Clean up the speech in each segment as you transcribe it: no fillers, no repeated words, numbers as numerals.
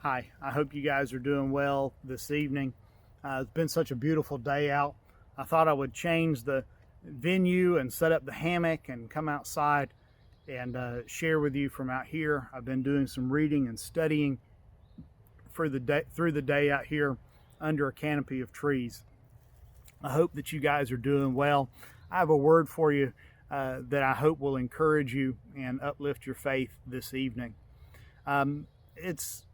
Hi, I hope you guys are doing well this evening. It's been such a beautiful day out. I thought I would change the venue and set up the hammock and come outside and share with you from out here. I've been doing some reading and studying for the day, through the day out here under a canopy of trees. I hope that you guys are doing well. I have a word for you that I hope will encourage you and uplift your faith this evening. It's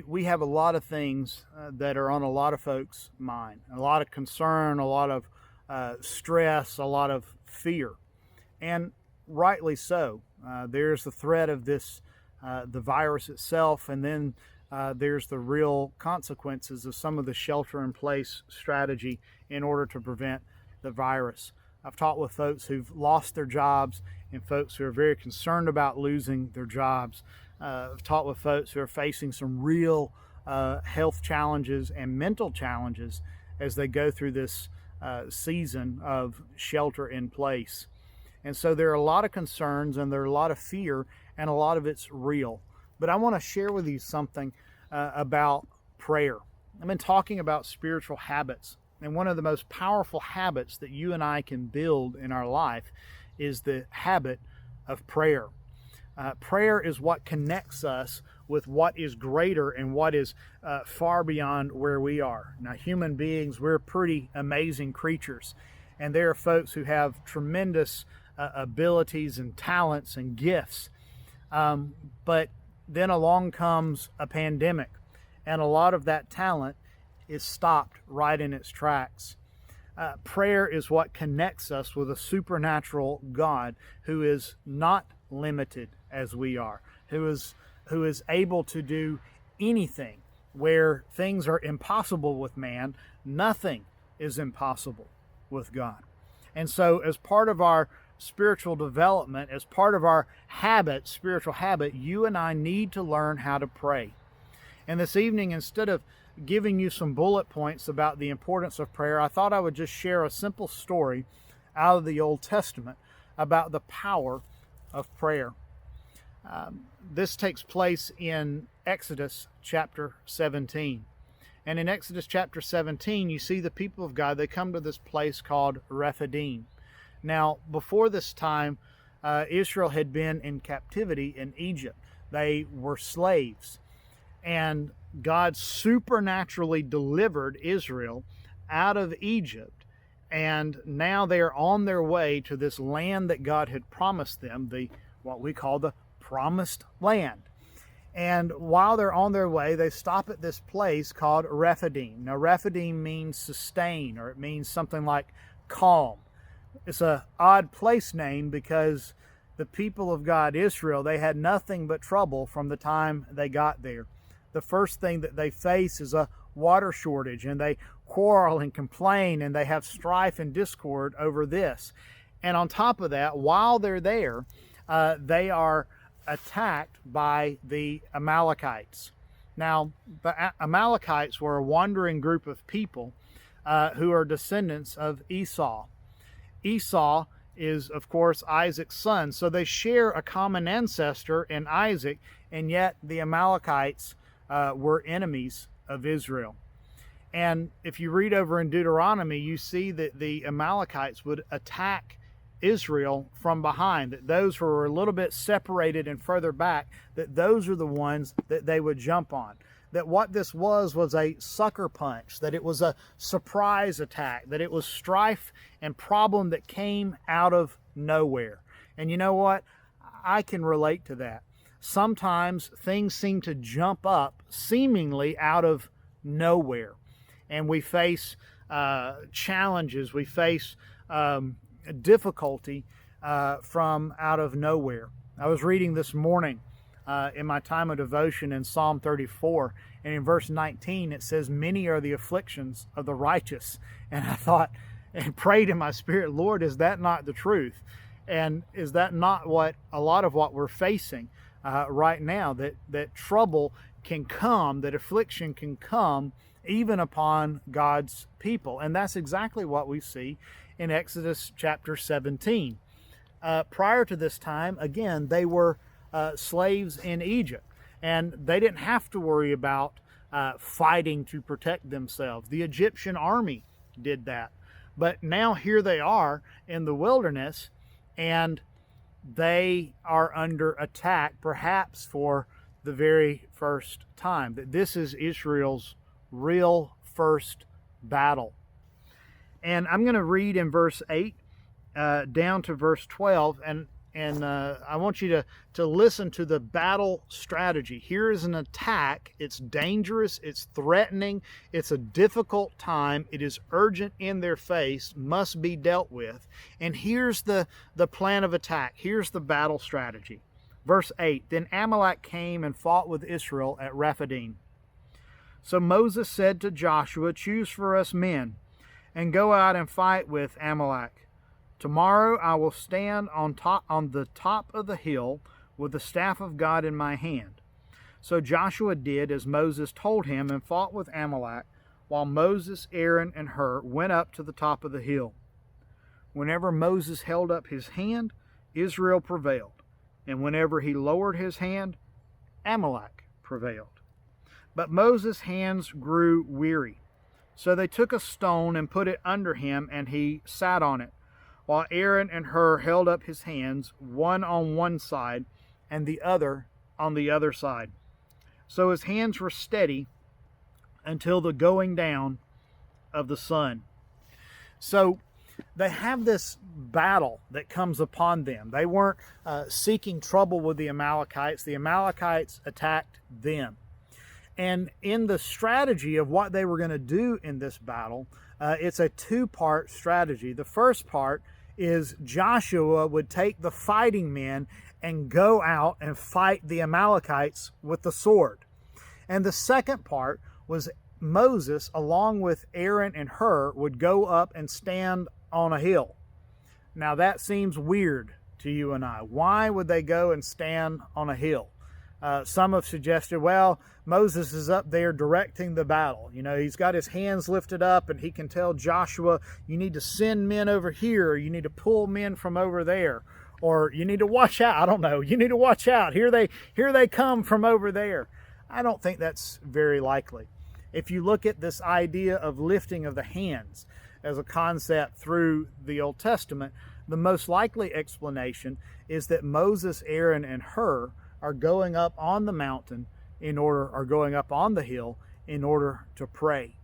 we have a lot of things that are on a lot of folks' mind, a lot of concern, a lot of stress, a lot of fear, and rightly so. There's the threat of this, the virus itself, and then there's the real consequences of some of the shelter-in-place strategy in order to prevent the virus. I've talked with folks who've lost their jobs and folks who are very concerned about losing their jobs. I've talked with folks who are facing some real health challenges and mental challenges as they go through this season of shelter in place. And so there are a lot of concerns and there are a lot of fear, and a lot of it's real. But I want to share with you something about prayer. I've been talking about spiritual habits, and one of the most powerful habits that you and I can build in our life is the habit of prayer. Prayer is what connects us with what is greater and what is far beyond where we are. Now, human beings, we're pretty amazing creatures, and there are folks who have tremendous abilities and talents and gifts. But then along comes a pandemic, and a lot of that talent is stopped right in its tracks. Prayer is what connects us with a supernatural God who is not limited as we are, who is able to do anything. Where things are impossible with man, nothing is impossible with God. And so as part of our spiritual development, as part of our habit, spiritual habit, you and I need to learn how to pray. And this evening, instead of giving you some bullet points about the importance of prayer, I thought I would just share a simple story out of the Old Testament about the power of prayer. This takes place in Exodus chapter 17. And in Exodus chapter 17, you see the people of God, they come to this place called Rephidim. Now, before this time, Israel had been in captivity in Egypt. They were slaves. And God supernaturally delivered Israel out of Egypt. And now they are on their way to this land that God had promised them, what we call the Promised Land. And while they're on their way, they stop at this place called Rephidim. Now, Rephidim means sustain, or it means something like calm. It's an odd place name because the people of God, Israel, they had nothing but trouble from the time they got there. The first thing that they face is a water shortage, and they quarrel and complain, and they have strife and discord over this. And on top of that, while they're there, they are attacked by the Amalekites. Now, the Amalekites were a wandering group of people who are descendants of Esau. Esau is, of course, Isaac's son, so they share a common ancestor in Isaac, and yet the Amalekites were enemies of Israel. And if you read over in Deuteronomy, you see that the Amalekites would attack Israel from behind, that those who were a little bit separated and further back, that those are the ones that they would jump on. That what this was a sucker punch, that it was a surprise attack, that it was strife and problem that came out of nowhere. And you know what? I can relate to that. Sometimes things seem to jump up seemingly out of nowhere. And we face challenges, we face difficulty from out of nowhere. I was reading this morning in my time of devotion in Psalm 34, and in verse 19 it says, "Many are the afflictions of the righteous." And I thought and prayed in my spirit, Lord, is that not the truth? And is that not what a lot of what we're facing right now? That trouble can come, that affliction can come even upon God's people. And that's exactly what we see in Exodus chapter 17. Prior to this time, again, they were slaves in Egypt. and they didn't have to worry about fighting to protect themselves. The Egyptian army did that. But now here they are in the wilderness, and they are under attack, perhaps for the very first time. That this is Israel's real first battle. And I'm going to read in verse 8 down to verse 12, and I want you to listen to the battle strategy. Here is an attack. It's dangerous. It's threatening. It's a difficult time. It is urgent in their face, must be dealt with. And here's the plan of attack. Here's the battle strategy. Verse 8, Then Amalek came and fought with Israel at Rephidim. So Moses said to Joshua, Choose for us men, and go out and fight with Amalek. Tomorrow I will stand on the top of the hill with the staff of God in my hand. So Joshua did as Moses told him and fought with Amalek, while Moses, Aaron, and Hur went up to the top of the hill. Whenever Moses held up his hand, Israel prevailed, and whenever he lowered his hand, Amalek prevailed. But Moses' hands grew weary. So they took a stone and put it under him, and he sat on it, while Aaron and Hur held up his hands, one on one side and the other on the other side. So his hands were steady until the going down of the sun. So they have this battle that comes upon them. They weren't seeking trouble with the Amalekites. The Amalekites attacked them. And in the strategy of what they were going to do in this battle, it's a two-part strategy. The first part is Joshua would take the fighting men and go out and fight the Amalekites with the sword. And the second part was Moses, along with Aaron and Hur, would go up and stand on a hill. Now that seems weird to you and I. Why would they go and stand on a hill? Some have suggested, well, Moses is up there directing the battle. You know, he's got his hands lifted up and he can tell Joshua, you need to send men over here, or you need to pull men from over there, or you need to watch out. I don't know. You need to watch out. Here they come from over there. I don't think that's very likely. If you look at this idea of lifting of the hands as a concept through the Old Testament, the most likely explanation is that Moses, Aaron, and Hur are going up on the mountain going up on the hill in order to pray.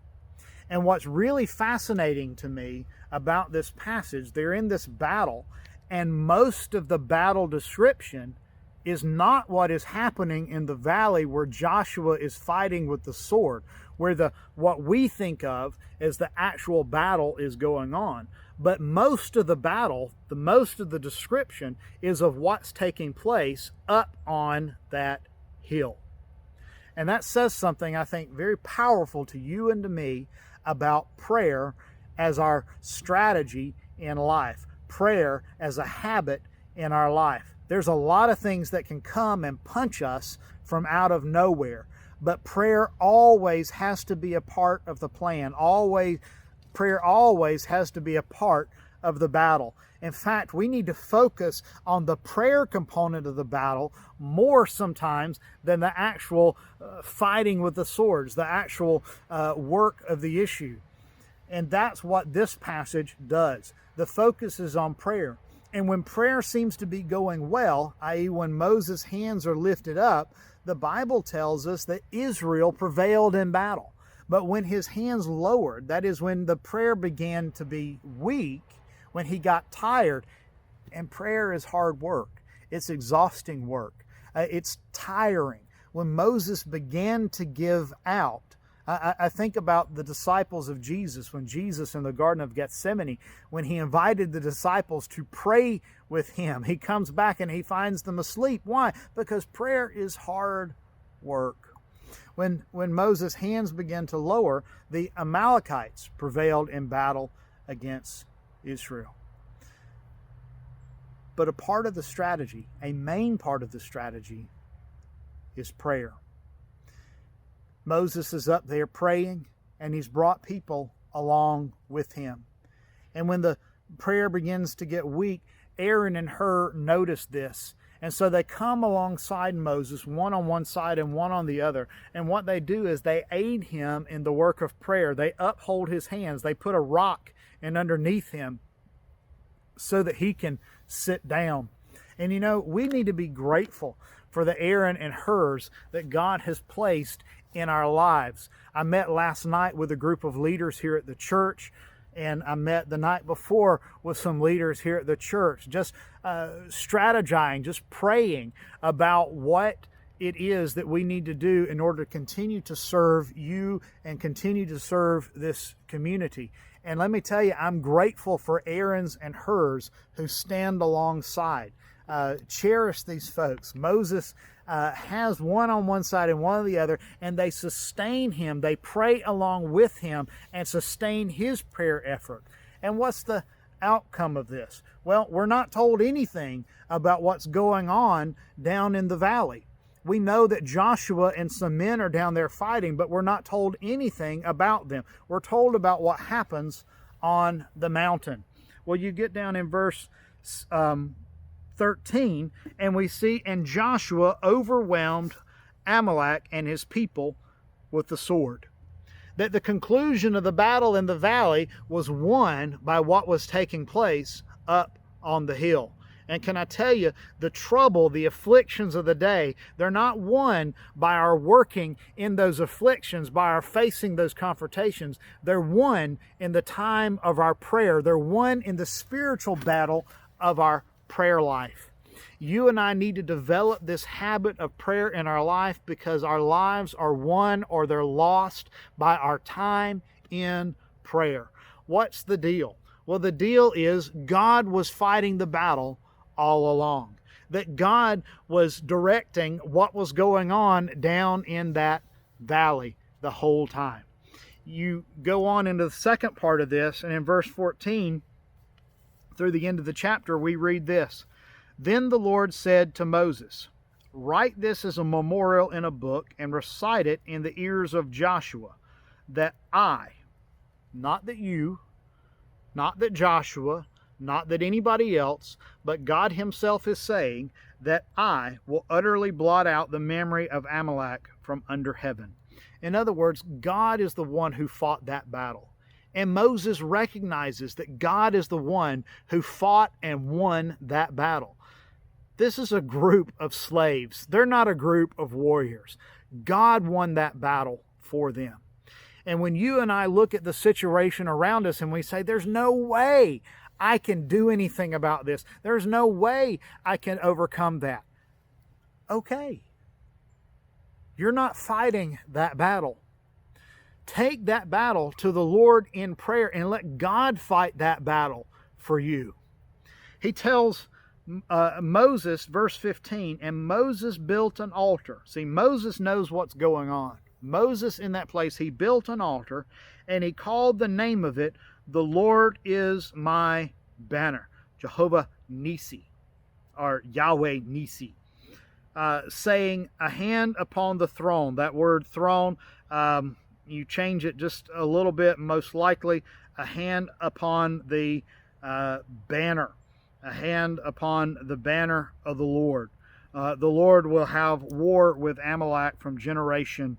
And what's really fascinating to me about this passage, they're in this battle, and most of the battle description is not what is happening in the valley where Joshua is fighting with the sword, where what we think of as the actual battle is going on. But most of the battle, most of the description is of what's taking place up on that hill. And that says something, I think, very powerful to you and to me about prayer as our strategy in life, prayer as a habit in our life. There's a lot of things that can come and punch us from out of nowhere, but prayer always has to be a part of the plan. Prayer always has to be a part of the battle. In fact, we need to focus on the prayer component of the battle more sometimes than the actual fighting with the swords, the actual work of the issue. And that's what this passage does. The focus is on prayer. And when prayer seems to be going well, i.e. when Moses' hands are lifted up, the Bible tells us that Israel prevailed in battle. But when his hands lowered, that is when the prayer began to be weak, when he got tired, and prayer is hard work. It's exhausting work. It's tiring. When Moses began to give out, I think about the disciples of Jesus, when Jesus in the Garden of Gethsemane, when he invited the disciples to pray with him, he comes back and he finds them asleep. Why? Because prayer is hard work. When Moses' hands began to lower, the Amalekites prevailed in battle against Israel. But a part of the strategy, a main part of the strategy, is prayer. Moses is up there praying, and he's brought people along with him. And when the prayer begins to get weak, Aaron and Hur notice this, And so they come alongside Moses, one on one side and one on the other. And what they do is they aid him in the work of prayer. They uphold his hands. They put a rock in underneath him so that he can sit down. And you know, we need to be grateful for the Aaron and Hurs that God has placed in our lives. I met last night with a group of leaders here at the church, and I met the night before with some leaders here at the church, just strategizing, just praying about what it is that we need to do in order to continue to serve you and continue to serve this community. And let me tell you, I'm grateful for Aaron's and Hurs who stand alongside. Cherish these folks. Moses has one on one side and one on the other, and they sustain him. They pray along with him and sustain his prayer effort. And what's the outcome of this? Well, we're not told anything about what's going on down in the valley. We know that Joshua and some men are down there fighting, but we're not told anything about them. We're told about what happens on the mountain. Well, you get down in verse 13, and we see, and Joshua overwhelmed Amalek and his people with the sword. That the conclusion of the battle in the valley was won by what was taking place up on the hill. And can I tell you, the trouble, the afflictions of the day, they're not won by our working in those afflictions, by our facing those confrontations. They're won in the time of our prayer. They're won in the spiritual battle of our prayer life. You and I need to develop this habit of prayer in our life, because our lives are won or they're lost by our time in prayer. What's the deal? Well, the deal is God was fighting the battle all along. That God was directing what was going on down in that valley the whole time. You go on into the second part of this, and in verse 14 through the end of the chapter, we read this. Then the Lord said to Moses, write this as a memorial in a book and recite it in the ears of Joshua, that I, not that you, not that Joshua, not that anybody else, but God himself is saying that I will utterly blot out the memory of Amalek from under heaven. In other words, God is the one who fought that battle. And Moses recognizes that God is the one who fought and won that battle. This is a group of slaves. They're not a group of warriors. God won that battle for them. And when you and I look at the situation around us and we say, there's no way I can do anything about this. There's no way I can overcome that. Okay. You're not fighting that battle. Take that battle to the Lord in prayer and let God fight that battle for you. He tells Moses, verse 15, and Moses built an altar. See, Moses knows what's going on. Moses in that place, he built an altar, and he called the name of it, the Lord is my banner, Jehovah Nisi, or Yahweh Nisi, saying, a hand upon the throne. That word throne, you change it just a little bit, most likely a hand upon the banner, a hand upon the banner of the Lord. The Lord will have war with Amalek from generation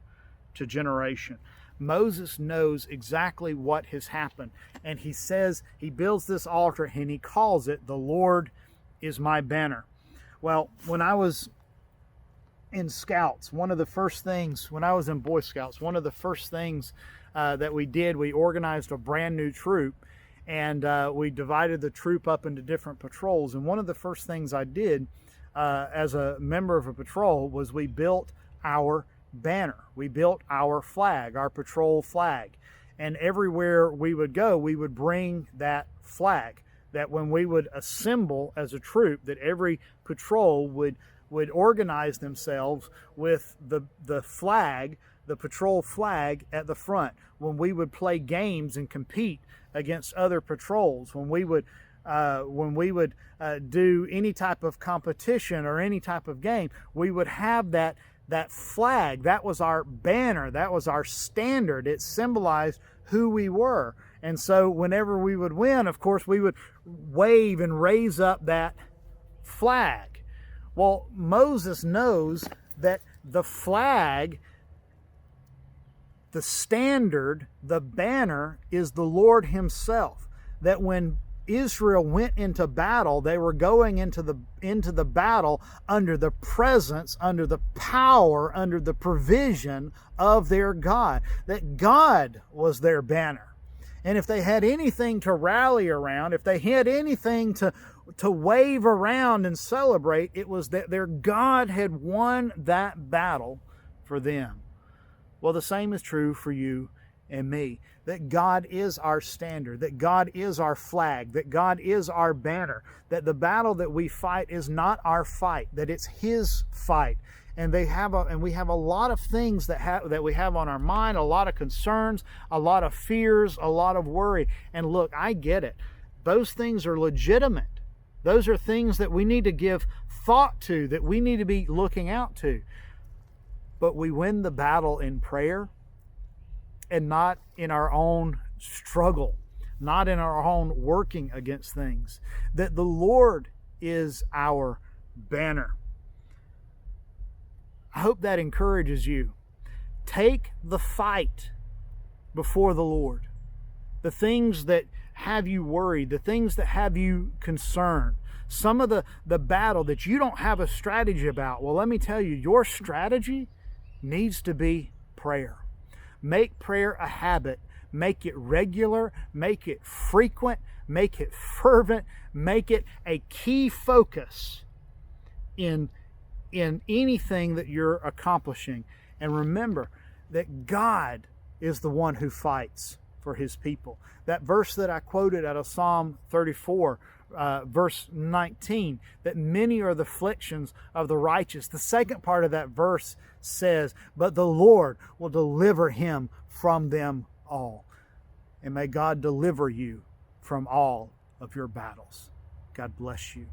to generation. Moses knows exactly what has happened, and he says, he builds this altar and he calls it, the Lord is my banner. Well, when I was in Scouts, one of the first things, when I was in Boy Scouts, one of the first things that we did, we organized a brand new troop, and we divided the troop up into different patrols. And one of the first things I did as a member of a patrol was we built our banner. We built our flag, our patrol flag. And everywhere we would go, we would bring that flag, that when we would assemble as a troop, that every patrol would organize themselves with the flag, the patrol flag at the front. When we would play games and compete against other patrols, when we would do any type of competition or any type of game, we would have that flag. That was our banner. That was our standard. It symbolized who we were. And so whenever we would win, of course, we would wave and raise up that flag. Well, Moses knows that the flag, the standard, the banner is the Lord himself. That when Israel went into battle, they were going into the battle under the presence, under the power, under the provision of their God. That God was their banner. And if they had anything to rally around, if they had anything to wave around and celebrate, it was that their God had won that battle for them. Well, the same is true for you and me. That God is our standard, that God is our flag, that God is our banner, that the battle that we fight is not our fight, that it's His fight. And we have a lot of things that we have on our mind, a lot of concerns, a lot of fears, a lot of worry. And look, I get it. Those things are legitimate. Those are things that we need to give thought to, that we need to be looking out to. But we win the battle in prayer and not in our own struggle, not in our own working against things. That the Lord is our banner. I hope that encourages you. Take the fight before the Lord. The things that have you worried, the things that have you concerned, some of the battle that you don't have a strategy about. Well, let me tell you, your strategy needs to be prayer. Make prayer a habit. Make it regular. Make it frequent. Make it fervent. Make it a key focus in anything that you're accomplishing. And remember that God is the one who fights for His people. That verse that I quoted out of Psalm 34, verse 19, that many are the afflictions of the righteous. The second part of that verse says, but the Lord will deliver him from them all. And may God deliver you from all of your battles. God bless you.